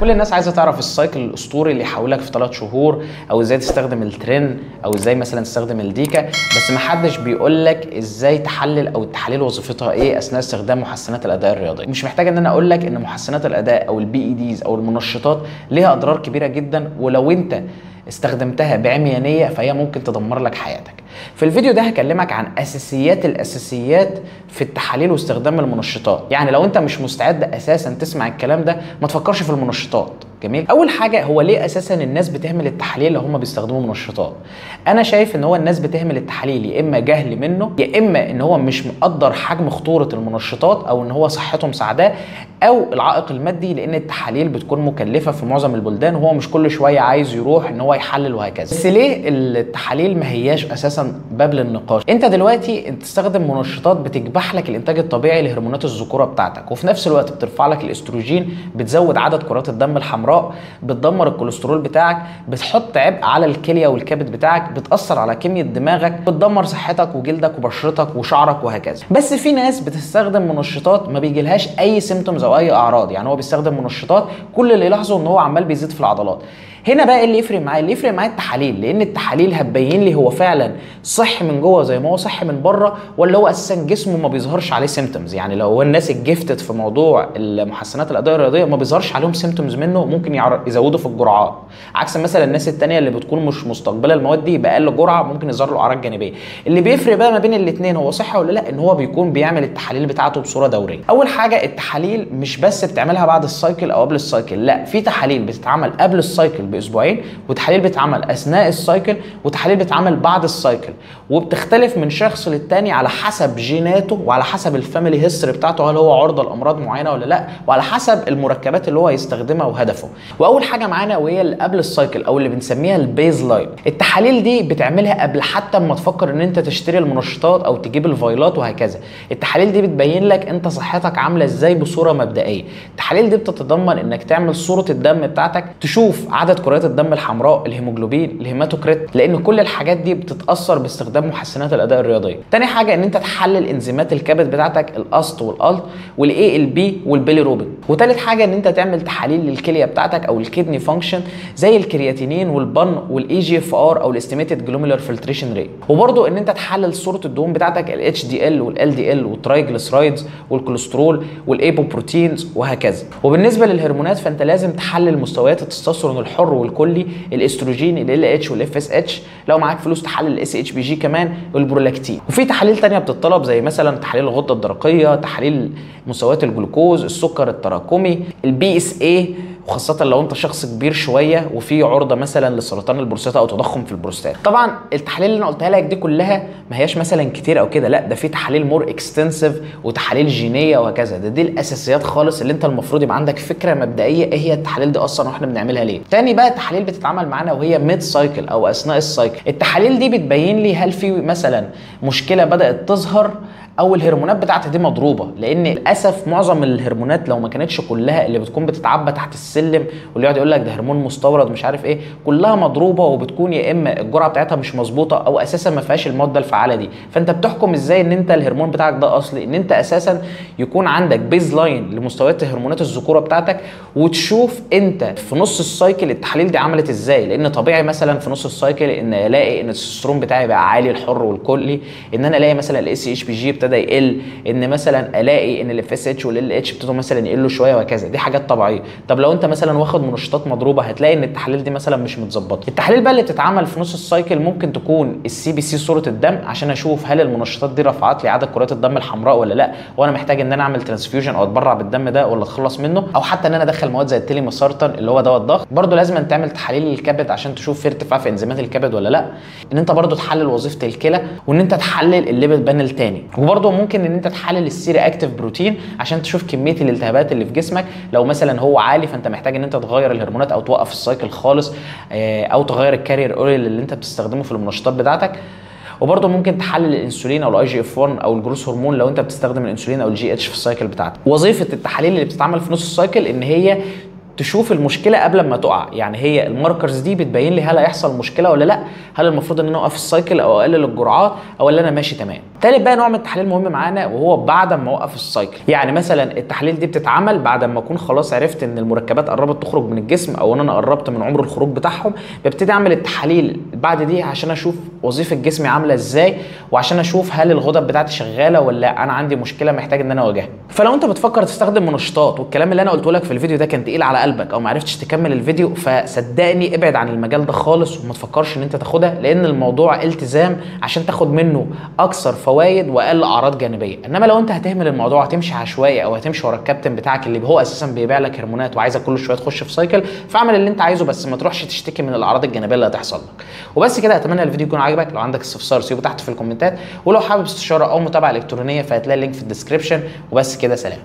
كل الناس عايزه تعرف السايكل الاسطوري اللي يحولك في 3 شهور، او ازاي تستخدم الترين، او ازاي مثلا تستخدم الديكا، بس ما حدش بيقول لك ازاي تحلل او التحاليل وظيفتها ايه اثناء استخدام محسنات الاداء الرياضي. مش محتاج ان انا اقول لك ان محسنات الاداء او البي اي ديز او المنشطات ليها اضرار كبيره جدا، ولو انت استخدمتها بعميانيه فهي ممكن تدمر لك حياتك. في الفيديو ده هكلمك عن اساسيات الاساسيات في التحاليل واستخدام المنشطات. يعني لو انت مش مستعد اساسا تسمع الكلام ده ما تفكرش في المنشطات. جميل. اول حاجه، هو ليه اساسا الناس بتهمل التحاليل لو هم بيستخدموا منشطات؟ انا شايف ان هو الناس بتهمل التحاليل يا اما جهل منه، يا اما ان هو مش مقدر حجم خطوره المنشطات، او ان هو صحته مساعداه، او العائق المادي، لان التحاليل بتكون مكلفه في معظم البلدان وهو مش كل شويه عايز يروح ان هو يحلل وهكذا. بس ليه التحاليل ما هياش اساسا باب للنقاش؟ انت دلوقتي تستخدم منشطات بتكبح لك الانتاج الطبيعي لهرمونات الذكوره بتاعتك، وفي نفس الوقت بترفع لك الاستروجين، بتزود عدد كرات الدم الحمراء، بتدمر الكوليسترول بتاعك، بتحط عبء على الكليه والكبد بتاعك، بتاثر على كميه دماغك، بتدمر صحتك وجلدك وبشرتك وشعرك وهكذا. بس في ناس بتستخدم منشطات ما بيجيلهاش اي سيمتومز او اي اعراض، يعني هو بيستخدم منشطات كل اللي يلاحظه ان هو عمال بيزيد في العضلات. هنا بقى اللي يفرق معايا، اللي يفرق معايا التحاليل، لان التحاليل هتبين لي هو فعلا صحي من جوه زي ما هو صحي من بره، ولا هو اساسا جسمه ما بيظهرش عليه سيمتومز. يعني لو هو الناس الجفتد في موضوع المحسنات الاداء الرياضيه ما بيظهرش عليهم سيمتومز منه، ممكن يزودوا في الجرعات، عكس مثلا الناس الثانيه اللي بتكون مش مستقبله المواد دي باقل جرعه ممكن يظهر له اعراض جانبيه. اللي بيفرق بقى ما بين الاثنين هو صحي ولا لا، ان هو بيكون بيعمل التحاليل بتاعته بصوره دوريه. اول حاجه، التحاليل مش بس بتعملها بعد السايكل او قبل السايكل، لا، في تحاليل بتتعمل قبل السايكل باسبوعين، وتحاليل بتتعمل اثناء السايكل، وتحاليل بتتعمل بعد السايكل، وبتختلف من شخص للتاني على حسب جيناته وعلى حسب الفاميلي هيستوري بتاعته، هل هو عرضه لامراض معينه ولا لا، وعلى حسب المركبات اللي هو هيستخدمها وهدفه. واول حاجه معانا وهي اللي قبل السايكل او اللي بنسميها البيز لاين. التحاليل دي بتعملها قبل حتى ما تفكر ان انت تشتري المنشطات او تجيب الفايلات وهكذا. التحاليل دي بتبين لك انت صحتك عامله ازاي بصوره مبدئيه. التحاليل دي بتتضمن انك تعمل صوره الدم بتاعتك، تشوف عدد كرات الدم الحمراء، الهيموجلوبين، الهيماتوكريت، لان كل الحاجات دي بتتاثر باستخدام محسنات الاداء الرياضيه. تاني حاجه ان انت تحلل انزيمات الكبد بتاعتك، الأسط والألت والاي ال بي والبيليروبين. وتالت حاجه ان انت تعمل تحاليل للكليه بتاعتك او الكدني فانكشن زي الكرياتينين والبن والاي جي اف ار او الاستيميتد جلوميرولار فلتريشن ريت. وبرده ان انت تحلل صوره الدهون بتاعتك، الاتش دي ال والال دي ال والترايجليسرايدز والكوليسترول والايبوبروتينز وهكذا. وبالنسبه للهرمونات فانت لازم تحلل مستويات التستوستيرون الحر والكلي، الاستروجين، ال اتش والاف اس اتش، لو معاك فلوس تحلل الاس اتش بي جي كمان، والبرولاكتين. وفي تحاليل ثانيه بتطلب زي مثلا تحاليل الغده الدرقيه، تحاليل مستويات الجلوكوز، السكر التراكمي، البي اس اي، وخاصة لو انت شخص كبير شوية وفي عرضة مثلا لسرطان البروستاتا او تضخم في البروستاتا. طبعا التحاليل اللي انا قلتها لك دي كلها ما هياش مثلا كتير او كده، لا، ده في تحاليل مور اكستنسيف وتحاليل جينية وهكذا. دي الاساسيات خالص اللي انت المفروض يبقى عندك فكرة مبدئية ايه هي التحاليل دي اصلا واحنا بنعملها ليه. تاني بقى تحاليل بتتعمل معانا وهي ميد سايكل او اثناء السايكل. التحاليل دي بتبين لي هل في مثلا مشكلة بدأت تظهر او الهرمونات بتاعتها دي مضروبه، لان للاسف معظم الهرمونات لو ما كانتش كلها اللي بتكون بتتعبى تحت السلم واللي يقعد يقول لك ده هرمون مستورد مش عارف ايه، كلها مضروبه، وبتكون يا اما الجرعه بتاعتها مش مظبوطه او اساسا ما فيهاش الماده الفعاله دي. فانت بتحكم ازاي ان انت الهرمون بتاعك ده اصلي؟ ان انت اساسا يكون عندك بيز لاين لمستويات هرمونات الذكوره بتاعتك، وتشوف انت في نص السايكل التحاليل دي عملت ازاي. لان طبيعي مثلا في نص السايكل ان الاقي ان التستوستيرون بتاعي بقى عالي الحر والكلي، ان انا الاقي مثلا الاس اتش بي جي ابتدى يقل، ان مثلا الاقي ان الاف اس اتش والال اتش ابتدوا مثلا يقلوا شويه وهكذا. دي حاجات طبيعيه. طب لو انت مثلا واخد منشطات مضروبه هتلاقي ان التحاليل دي مثلا مش متظبطه. التحاليل بقى اللي بتتعمل في نص السايكل ممكن تكون السي بي سي، صوره الدم، عشان اشوف هل المنشطات دي رفعت لي عدد كرات الدم الحمراء ولا لا، وانا محتاج ان انا اعمل ترانسفيوجن او اتبرع بالدم ده ولا اتخلص منه، او حتى ان انا ادخل مواد زي التيليمسارتان اللي هو دواء الضغط. برده لازم تعمل تحاليل الكبد عشان تشوف في ارتفاع في انزيمات الكبد ولا لا، ان انت برده تحلل وظيفه الكلى، وان انت تحلل الليبيد بانل تاني. وبرده ممكن ان انت تحلل السيري اكتيف بروتين عشان تشوف كميه الالتهابات اللي في جسمك، لو مثلا هو عالي فانت محتاج ان انت تغير الهرمونات او توقف السايكل خالص، او تغير الكارير اويل اللي انت بتستخدمه في المنشطات بتاعتك. وبرده ممكن تحلل الانسولين او الاي جي اف 1 او الجروث هرمون لو انت بتستخدم الانسولين او الجي اتش في السايكل بتاعتك. وظيفه التحاليل اللي بتتعمل في نص السايكل ان هي تشوف المشكله قبل ما تقع. يعني هي الماركرز دي بتبين لي هل هيحصل مشكله ولا لا، هل المفروض ان انا اوقف السايكل او اقلل الجرعات او اللي انا ماشي تمام. تالت بقى نوع من التحاليل مهم معانا، وهو بعد ما اوقف السايكل. يعني مثلا التحاليل دي بتتعمل بعد ما اكون خلاص عرفت ان المركبات قربت تخرج من الجسم، او ان انا قربت من عمر الخروج بتاعهم. ببتدي اعمل التحاليل بعد دي عشان اشوف وظيفه جسمي عامله ازاي، وعشان اشوف هل الغدد بتاعتي شغاله ولا انا عندي مشكله محتاج ان انا اواجهها. فلو انت بتفكر تستخدم منشطات والكلام اللي انا قلته لك في الفيديو ده كان تقيل على قلبك، او ما عرفتش تكمل الفيديو، فصدقني ابعد عن المجال ده خالص وما تفكرش ان انت تاخدها، لان الموضوع التزام عشان تاخد منه اكثر فوائد واقل اعراض جانبيه. انما لو انت هتهمل الموضوع هتمشي عشوائي، او هتمشي ورا الكابتن بتاعك اللي هو اساسا بيبيع لك هرمونات وعايزك كل شويه تخش في سايكل، فاعمل اللي انت عايزه بس ما تروحش تشتكي من الاعراض الجانبيه اللي هتحصل لك. وبس كده، اتمنى الفيديو يكون عاجبك. لو عندك استفسار سيبه تحت في الكومنتات، ولو حابب استشاره او متابعه الكترونيه فهتلاقي اللينك في الديسكربشن. وبس كده، سلام.